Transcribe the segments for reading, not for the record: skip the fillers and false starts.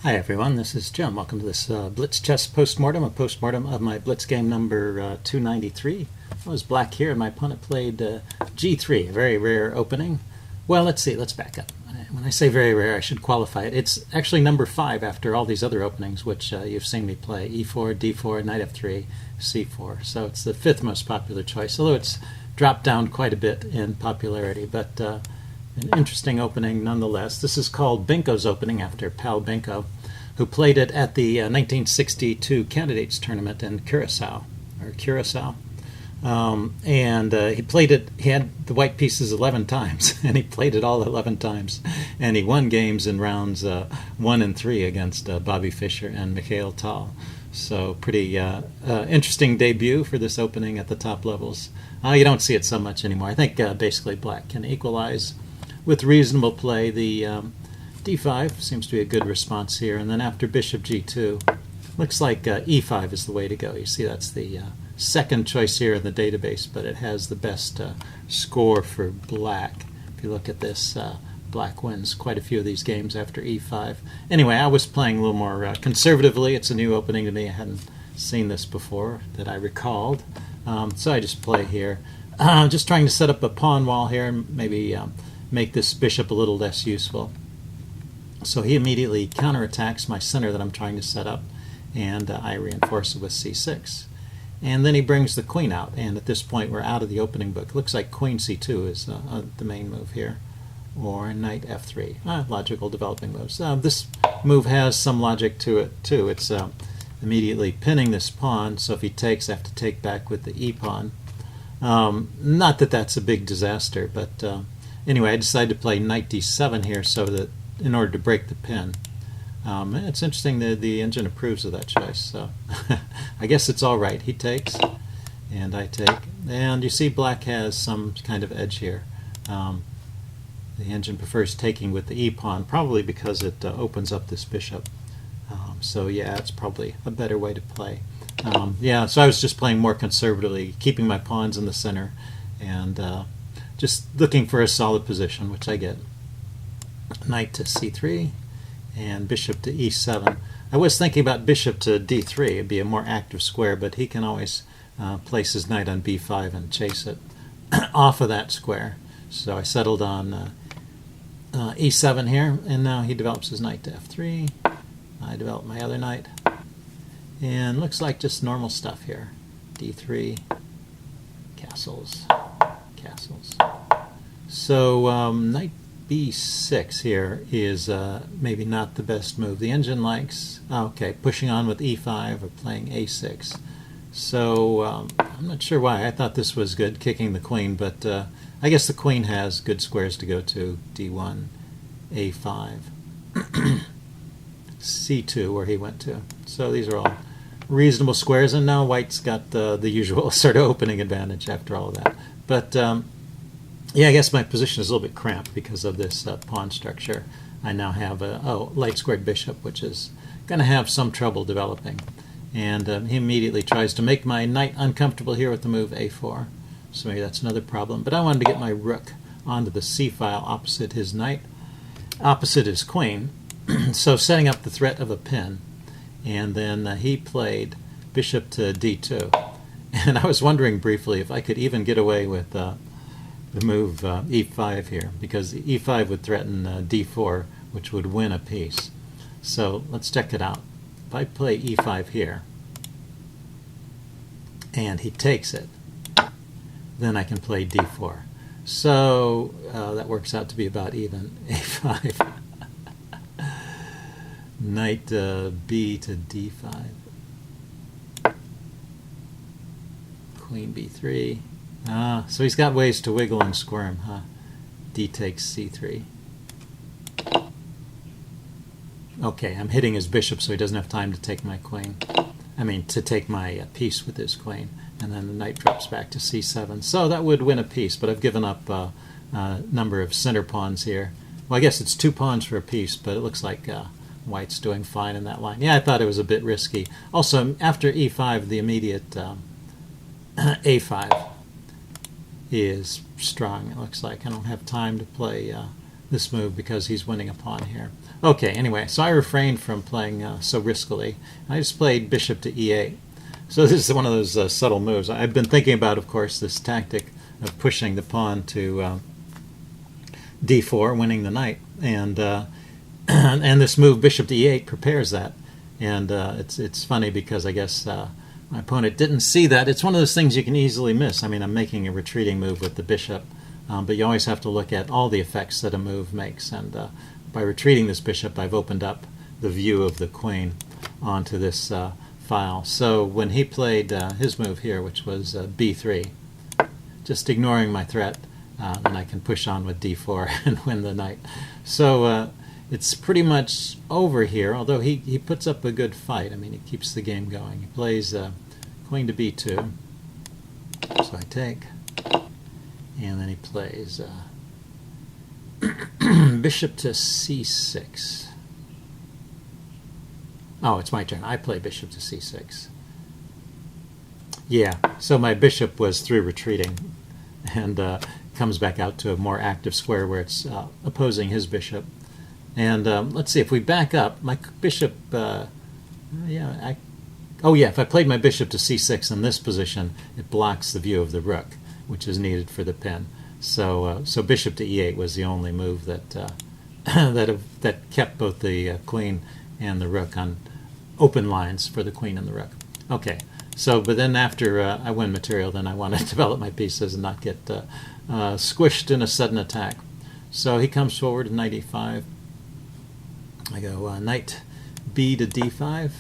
Hi everyone, this is Jim. Welcome to this Blitz chess postmortem, a postmortem of my Blitz game number 293. I was black here and my opponent played G3, a very rare opening. Well, let's see, let's back up. When I say very rare, I should qualify it. It's actually number 5 after all these other openings, which you've seen me play. E4, D4, Knight F3, C4. So it's the 5th most popular choice, although it's dropped down quite a bit in popularity. But an interesting opening nonetheless. This is called Benko's opening after pal Benko, who played it at the 1962 Candidates Tournament in Curacao. He played it, he had the white pieces 11 times, and he played it all 11 times. And he won games in rounds 1 and 3 against Bobby Fischer and Mikhail Tal. So pretty interesting debut for this opening at the top levels. You don't see it so much anymore. I think basically black can equalize with reasonable play. The d5 seems to be a good response here, and then after bishop g2, looks like e5 is the way to go. You see that's the second choice here in the database, but it has the best score for black. If you look at this, black wins quite a few of these games after e5. Anyway, I was playing a little more conservatively. It's a new opening to me. I hadn't seen this before that I recalled. So I just play here. Just trying to set up a pawn wall here and maybe make this bishop a little less useful. So he immediately counterattacks my center that I'm trying to set up, and I reinforce it with c6. And then he brings the queen out, and at this point we're out of the opening book. Looks like queen c2 is the main move here, or knight f3. Logical developing moves. This move has some logic to it too. It's immediately pinning this pawn, so if he takes, I have to take back with the e-pawn. Not that that's a big disaster, but anyway, I decided to play knight d7 here so that in order to break the pin. It's interesting that the engine approves of that choice, so I guess it's all right. He takes, and I take, and you see black has some kind of edge here. The engine prefers taking with the e-pawn, probably because it opens up this bishop. So yeah, it's probably a better way to play. Yeah, so I was just playing more conservatively, keeping my pawns in the center, and just looking for a solid position, which I get. Knight to c3 and bishop to e7. I was thinking about bishop to d3. It'd be a more active square, but he can always place his knight on b5 and chase it off of that square. So I settled on e7 here, and now he develops his knight to f3. I develop my other knight, and looks like just normal stuff here. d3, castles. So knight b6 here is maybe not the best move. The engine likes, pushing on with e5 or playing a6. So I'm not sure why. I thought this was good, kicking the queen, but I guess the queen has good squares to go to. d1, a5, c2 where he went to. So these are all reasonable squares, and now white's got the usual sort of opening advantage after all of that. But yeah, I guess my position is a little bit cramped because of this pawn structure. I now have a light squared bishop, which is going to have some trouble developing. And he immediately tries to make my knight uncomfortable here with the move a4. So maybe that's another problem. But I wanted to get my rook onto the c file opposite his knight, opposite his queen. So setting up the threat of a pin. And then he played bishop to d2. And I was wondering briefly if I could even get away with the move e5 here, because e5 would threaten d4, which would win a piece. So let's check it out. If I play e5 here, and he takes it, then I can play d4. So that works out to be about even. a5. Knight b to d5. Queen b3. So he's got ways to wiggle and squirm, huh? D takes c3. Okay, I'm hitting his bishop so he doesn't have time to take my queen. I mean, to take my piece with his queen. And then the knight drops back to c7. So that would win a piece, but I've given up a number of center pawns here. Well, I guess it's 2 pawns for a piece, but it looks like white's doing fine in that line. Yeah, I thought it was a bit risky. Also, after e5, the immediate a5 is strong. It looks like I don't have time to play this move because he's winning a pawn here. Okay, anyway, so I refrained from playing so riskily. I just played bishop to e8. So this is one of those subtle moves. I've been thinking about, of course, this tactic of pushing the pawn to d4, winning the knight, and and this move bishop to e8 prepares that. And it's funny because I guess my opponent didn't see that. It's one of those things you can easily miss. I mean, I'm making a retreating move with the bishop, but you always have to look at all the effects that a move makes. And by retreating this bishop, I've opened up the view of the queen onto this file. So when he played his move here, which was b3, just ignoring my threat, then I can push on with d4 and win the knight. So it's pretty much over here, although he puts up a good fight. I mean, he keeps the game going. He plays queen to b2, so I take, and then he plays bishop to c6. Oh, it's my turn. I play bishop to c6. Yeah, so my bishop was through retreating, and comes back out to a more active square where it's opposing his bishop. And let's see, if we back up, my bishop, if I played my bishop to c6 in this position, it blocks the view of the rook, which is needed for the pin. So bishop to e8 was the only move that that kept both the queen and the rook on open lines for the queen and the rook. Okay, so but then after I win material, then I want to develop my pieces and not get squished in a sudden attack. So he comes forward, knight e5. I go knight b to d5.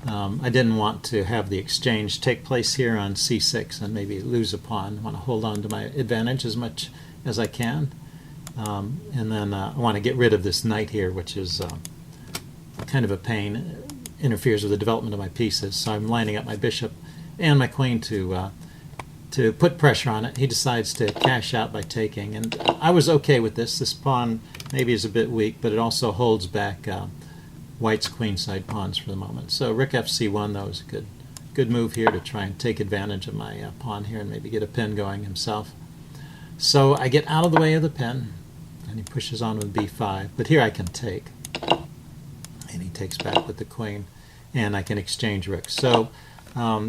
I didn't want to have the exchange take place here on c6 and maybe lose a pawn. I want to hold on to my advantage as much as I can. And then I want to get rid of this knight here, which is kind of a pain. Interferes with the development of my pieces. So I'm lining up my bishop and my queen to put pressure on it. He decides to cash out by taking, and I was okay with this. This pawn maybe is a bit weak, but it also holds back White's queenside pawns for the moment. So rook fc1, though, is a good move here to try and take advantage of my pawn here and maybe get a pin going himself. So I get out of the way of the pin, and he pushes on with b5. But here I can take, and he takes back with the queen, and I can exchange rooks. So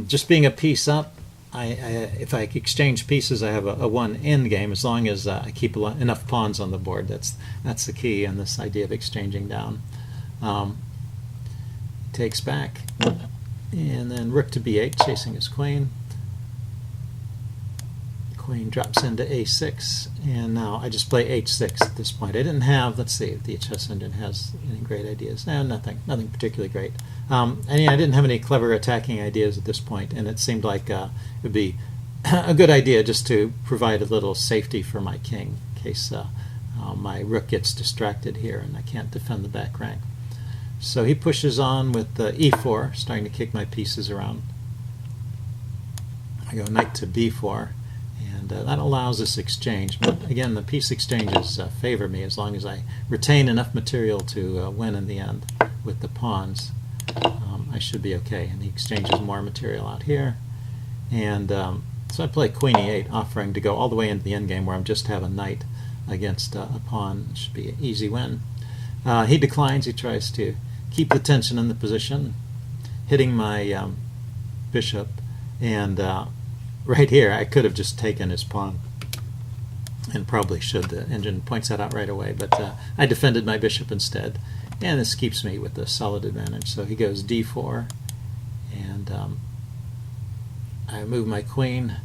just being a piece up, if I exchange pieces, I have a one end game as long as I keep enough pawns on the board. That's the key in this idea of exchanging down. Takes back, and then rook to b8, chasing his queen. Queen drops into a6, and now I just play h6 at this point. I didn't have, let's see if the chess engine has any great ideas. No, nothing particularly great. And I didn't have any clever attacking ideas at this point, and it seemed like it would be a good idea just to provide a little safety for my king in case my rook gets distracted here and I can't defend the back rank. So he pushes on with e4, starting to kick my pieces around. I go knight to b4. And that allows this exchange. But again, the piece exchanges favor me as long as I retain enough material to win in the end with the pawns. I should be okay. And he exchanges more material out here. And so I play queen e8, offering to go all the way into the endgame where I'm just have a knight against a pawn. It should be an easy win. He declines. He tries to keep the tension in the position, hitting my bishop. And right here, I could have just taken his pawn, and probably should. The engine points that out right away, but I defended my bishop instead, and this keeps me with a solid advantage. So he goes d4, and I move my queen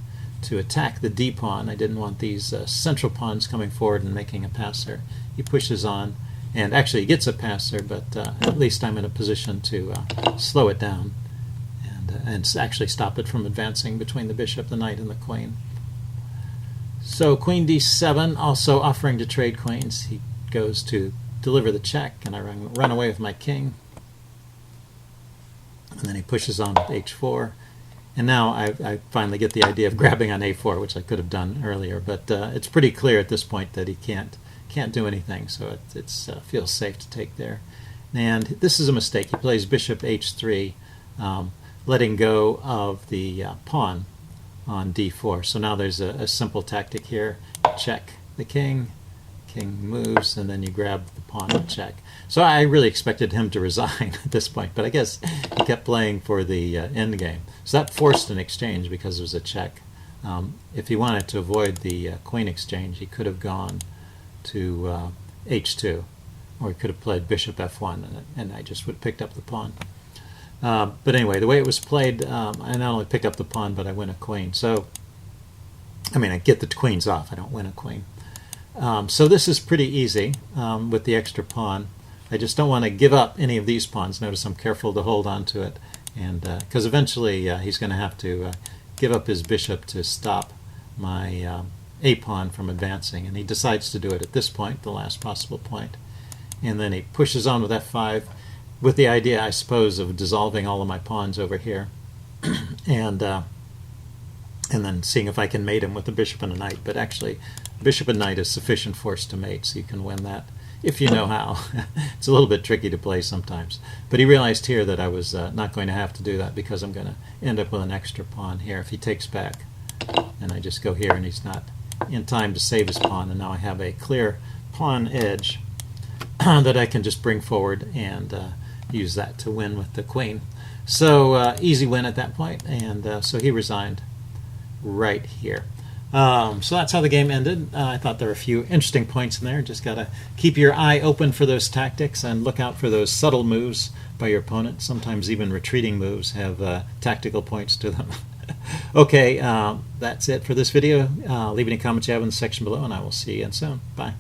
to attack the d pawn. I didn't want these central pawns coming forward and making a passer. He pushes on, and actually he gets a passer, but at least I'm in a position to slow it down and actually stop it from advancing between the bishop, the knight, and the queen. So queen d7, also offering to trade queens. He goes to deliver the check, and I run away with my king. And then he pushes on with h4. And now I finally get the idea of grabbing on a4, which I could have done earlier. But it's pretty clear at this point that he can't do anything, so it feels safe to take there. And this is a mistake. He plays bishop h3, letting go of the pawn on d4. So now there's a simple tactic here. Check the king, king moves, and then you grab the pawn and check. So I really expected him to resign at this point, but I guess he kept playing for the end game. So that forced an exchange because it was a check. If he wanted to avoid the queen exchange, he could have gone to h2, or he could have played bishop f1, and I just would have picked up the pawn. But anyway, the way it was played, I not only pick up the pawn, but I win a queen. So, I mean, I get the queens off. I don't win a queen. So this is pretty easy with the extra pawn. I just don't want to give up any of these pawns. Notice I'm careful to hold on to it, and because eventually he's going to have to give up his bishop to stop my a pawn from advancing, and he decides to do it at this point, the last possible point. And then he pushes on with f5 with the idea, I suppose, of dissolving all of my pawns over here and then seeing if I can mate him with a bishop and a knight. But actually, bishop and knight is sufficient force to mate, so you can win that if you know how. It's a little bit tricky to play sometimes. But he realized here that I was not going to have to do that, because I'm going to end up with an extra pawn here if he takes back. And I just go here, and he's not in time to save his pawn, and now I have a clear pawn edge that I can just bring forward and use that to win with the queen. So easy win at that point, and so he resigned right here. So that's how the game ended. I thought there were a few interesting points in there. Just got to keep your eye open for those tactics and look out for those subtle moves by your opponent. Sometimes even retreating moves have tactical points to them. Okay, that's it for this video. Leave any comments you have in the section below, and I will see you again soon. Bye.